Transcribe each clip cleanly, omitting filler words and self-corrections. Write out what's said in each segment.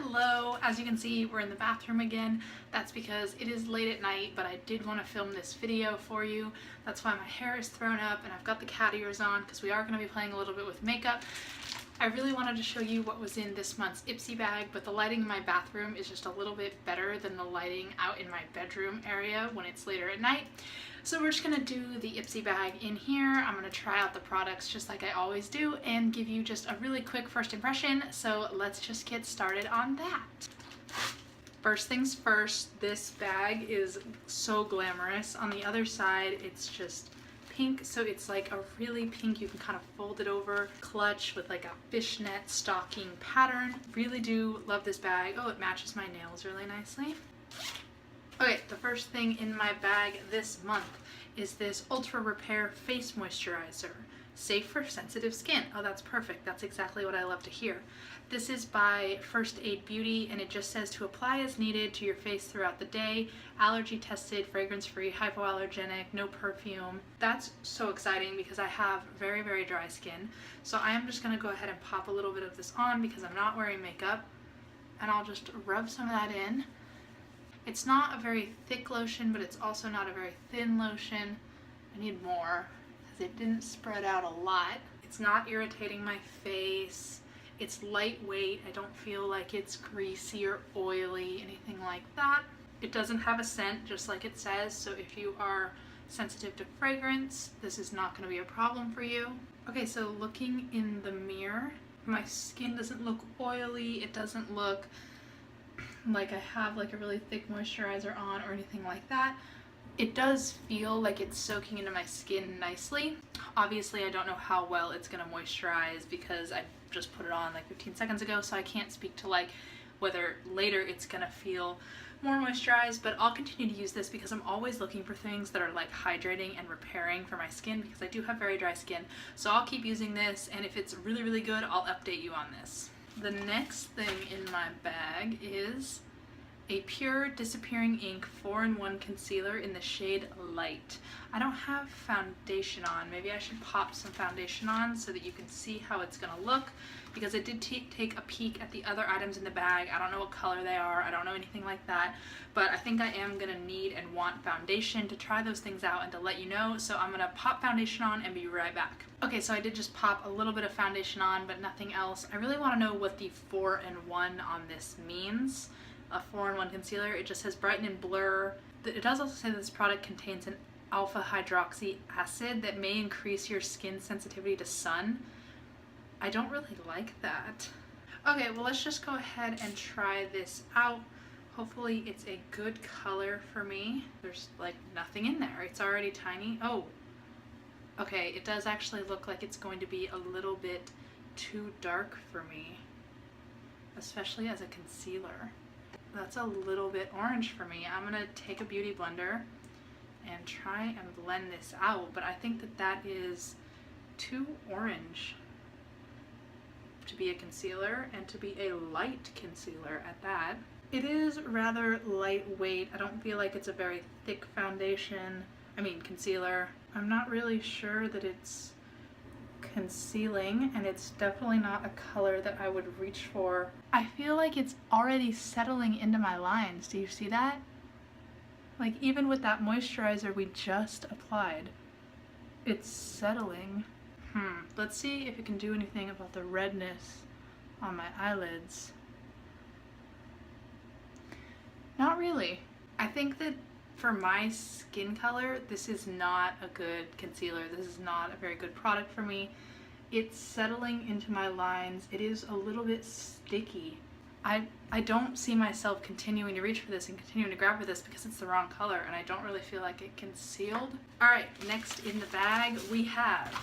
Hello, as you can see, we're in the bathroom again. That's because it is late at night, but I did want to film this video for you. That's why my hair is thrown up and I've got the cat ears on because we are going to be playing a little bit with makeup. I really wanted to show you what was in this month's IPSY bag, but the lighting in my bathroom is just a little bit better than the lighting out in my bedroom area when it's later at night. So we're just going to do the IPSY bag in here. I'm going to try out the products just like I always do and give you just a really quick first impression. So let's just get started on that. First things first, this bag is so glamorous. On the other side, it's just pink, so it's like a really pink, you can kind of fold it over clutch with like a fishnet stocking pattern. Really do love this bag. Oh, it matches my nails really nicely. Okay, the first thing in my bag this month is this Ultra Repair Face Moisturizer. Safe for sensitive skin. Oh, that's perfect. That's exactly what I love to hear. This is by First Aid Beauty, and it just says to apply as needed to your face throughout the day. Allergy tested, fragrance free, hypoallergenic, no perfume. That's so exciting because I have very, very dry skin. So I am just going to go ahead and pop a little bit of this on because I'm not wearing makeup. And I'll just rub some of that in. It's not a very thick lotion, but it's also not a very thin lotion. I need more because it didn't spread out a lot. It's not irritating my face. It's lightweight. I don't feel like it's greasy or oily, anything like that. It doesn't have a scent, just like it says, so if you are sensitive to fragrance, this is not going to be a problem for you. Okay, so looking in the mirror, my skin doesn't look oily. It doesn't look like I have like a really thick moisturizer on or anything like that. It does feel like it's soaking into my skin nicely. Obviously, I don't know how well it's going to moisturize because I just put it on like 15 seconds ago, so I can't speak to like whether later it's going to feel more moisturized, but I'll continue to use this because I'm always looking for things that are like hydrating and repairing for my skin because I do have very dry skin. So I'll keep using this, and if it's really, really good, I'll update you on this. The next thing in my bag is a Pure Disappearing Ink 4-in-1 concealer in the shade Light. I don't have foundation on. Maybe I should pop some foundation on so that you can see how it's gonna look, because I did take a peek at the other items in the bag. I don't know what color they are. I don't know anything like that, but I think I am gonna need and want foundation to try those things out and to let you know. So I'm gonna pop foundation on and be right back. Okay, so I did just pop a little bit of foundation on, but nothing else. I really wanna know what the 4-in-1 on this means. A 4-in-1 concealer. It just says brighten and blur. It does also say that this product contains an alpha hydroxy acid that may increase your skin sensitivity to sun. I don't really like that. Okay, well, let's just go ahead and try this out. Hopefully it's a good color for me. There's like nothing in there. It's already tiny. Oh, okay, it does actually look like it's going to be a little bit too dark for me, especially as a concealer. That's a little bit orange for me. I'm gonna take a beauty blender and try and blend this out, but I think that that is too orange to be a concealer and to be a light concealer at that. It is rather lightweight. I don't feel like it's a very thick concealer. I'm not really sure that it's concealing, and it's definitely not a color that I would reach for. I feel like it's already settling into my lines. Do you see that? Like, even with that moisturizer we just applied, it's settling. Let's see if it can do anything about the redness on my eyelids. Not really. I think that for my skin color, this is not a good concealer. This is not a very good product for me. It's settling into my lines. It is a little bit sticky. I don't see myself continuing to reach for this and continuing to grab for this because it's the wrong color, and I don't really feel like it concealed. Alright, next in the bag we have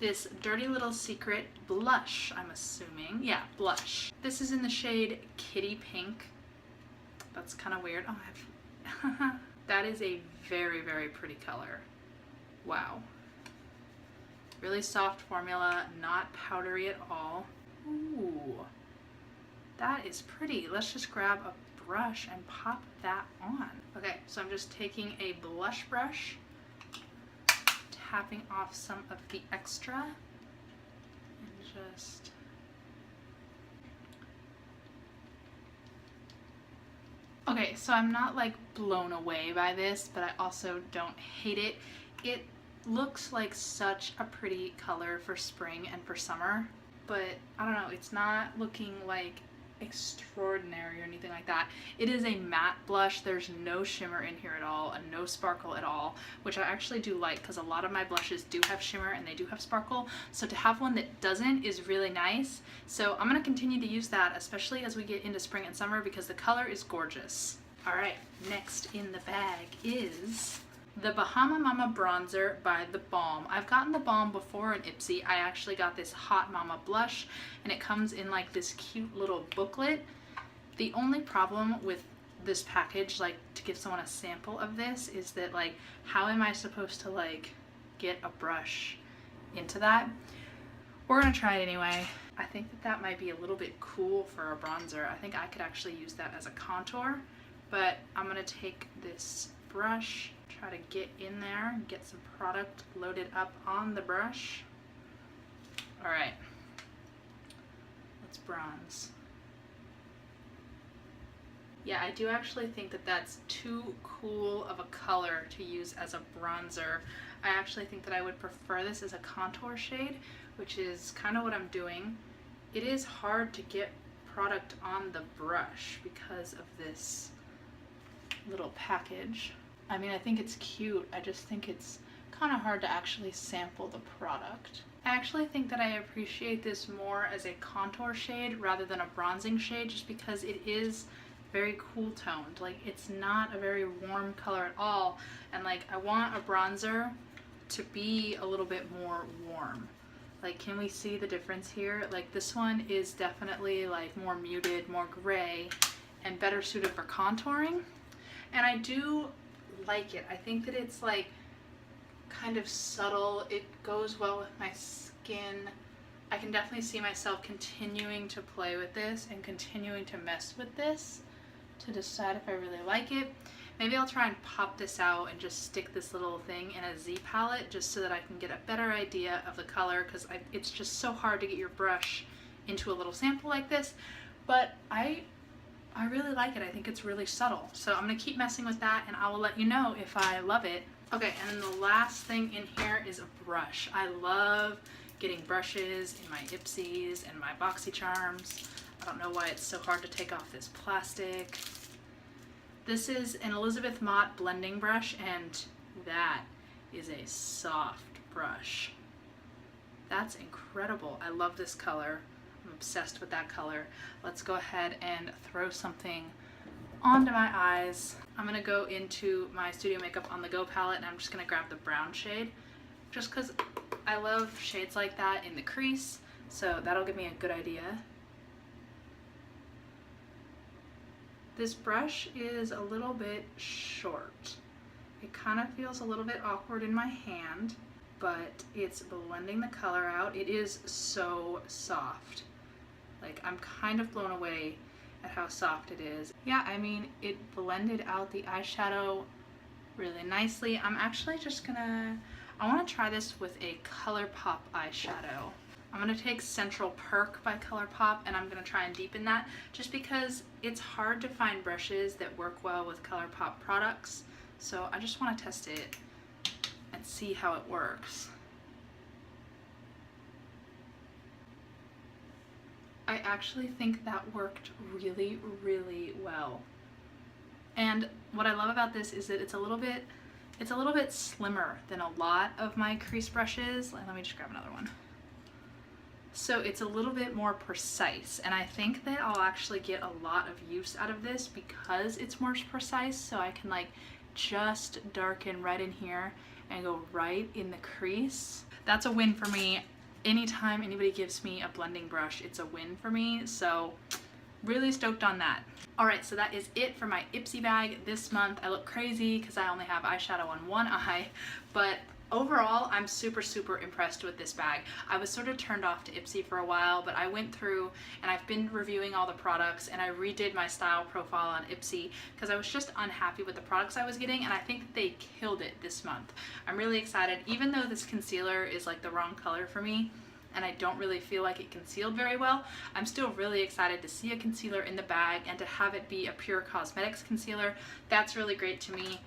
this Dirty Little Secret blush, I'm assuming. Yeah, blush. This is in the shade Kitty Pink. That's kind of weird. Oh, that is a very, very pretty color. Wow. Really soft formula, not powdery at all. Ooh, that is pretty. Let's just grab a brush and pop that on. Okay, so I'm just taking a blush brush, tapping off some of the extra, and just Okay, so I'm not like blown away by this, but I also don't hate it. It looks like such a pretty color for spring and for summer, but I don't know, it's not looking like extraordinary or anything like that. It is a matte blush. There's no shimmer in here at all and no sparkle at all, which I actually do like because a lot of my blushes do have shimmer and they do have sparkle. So to have one that doesn't is really nice. So I'm going to continue to use that, especially as we get into spring and summer, because the color is gorgeous. All right, next in the bag is the Bahama Mama Bronzer by theBalm. I've gotten theBalm before in IPSY. I actually got this Hot Mama blush, and it comes in like this cute little booklet. The only problem with this package, like to give someone a sample of this, is that like, how am I supposed to like get a brush into that? We're gonna try it anyway. I think that that might be a little bit cool for a bronzer. I think I could actually use that as a contour, but I'm gonna take this brush, try to get in there and get some product loaded up on the brush. All right, let's bronze. Yeah, I do actually think that that's too cool of a color to use as a bronzer. I actually think that I would prefer this as a contour shade, which is kind of what I'm doing. It is hard to get product on the brush because of this little package. I mean, I think it's cute. I just think it's kind of hard to actually sample the product. I actually think that I appreciate this more as a contour shade rather than a bronzing shade, just because it is very cool toned. Like, it's not a very warm color at all, and like, I want a bronzer to be a little bit more warm. Like, can we see the difference here? Like, this one is definitely like more muted, more gray, and better suited for contouring. And I do like it. I think that it's like kind of subtle. It goes well with my skin. I can definitely see myself continuing to play with this and continuing to mess with this to decide if I really like it. Maybe I'll try and pop this out and just stick this little thing in a Z palette just so that I can get a better idea of the color, because it's just so hard to get your brush into a little sample like this. But I really like it. I think it's really subtle. So I'm gonna keep messing with that and I will let you know if I love it. Okay, and then the last thing in here is a brush. I love getting brushes in my IPSYs and my BoxyCharms. I don't know why it's so hard to take off this plastic. This is an Elizabeth Mott blending brush, and that is a soft brush. That's incredible. I love this color. I'm obsessed with that color. Let's go ahead and throw something onto my eyes. I'm gonna go into my Studio Makeup On The Go palette, and I'm just gonna grab the brown shade, just because I love shades like that in the crease, so that'll give me a good idea. This brush is a little bit short. It kind of feels a little bit awkward in my hand, but it's blending the color out. It is so soft. Like, I'm kind of blown away at how soft it is. Yeah, I mean, it blended out the eyeshadow really nicely. I'm actually just gonna, I want to try this with a ColourPop eyeshadow. I'm gonna take Central Perk by ColourPop, and I'm gonna try and deepen that, just because it's hard to find brushes that work well with ColourPop products. So I just want to test it and see how it works. I actually think that worked really, really well. And what I love about this is that it's a little bit slimmer than a lot of my crease brushes. Let me just grab another one. So it's a little bit more precise, and I think that I'll actually get a lot of use out of this because it's more precise. So I can like just darken right in here and go right in the crease. That's a win for me. Anytime anybody gives me a blending brush, it's a win for me. So really stoked on that. All right, so that is it for my IPSY bag this month. I look crazy because I only have eyeshadow on one eye, but overall, I'm super, super impressed with this bag. I was sort of turned off to IPSY for a while, but I went through and I've been reviewing all the products, and I redid my style profile on IPSY because I was just unhappy with the products I was getting, and I think that they killed it this month. I'm really excited. Even though this concealer is like the wrong color for me, and I don't really feel like it concealed very well, I'm still really excited to see a concealer in the bag and to have it be a pure cosmetics concealer. That's really great to me.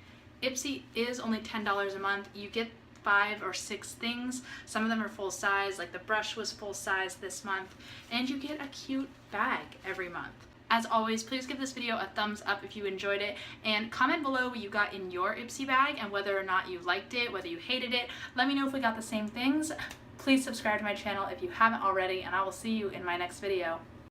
IPSY is only $10 a month. You get 5 or 6 things. Some of them are full size, like the brush was full size this month, and you get a cute bag every month. As always, please give this video a thumbs up if you enjoyed it, and comment below what you got in your IPSY bag and whether or not you liked it, whether you hated it. Let me know if we got the same things. Please subscribe to my channel if you haven't already, and I will see you in my next video.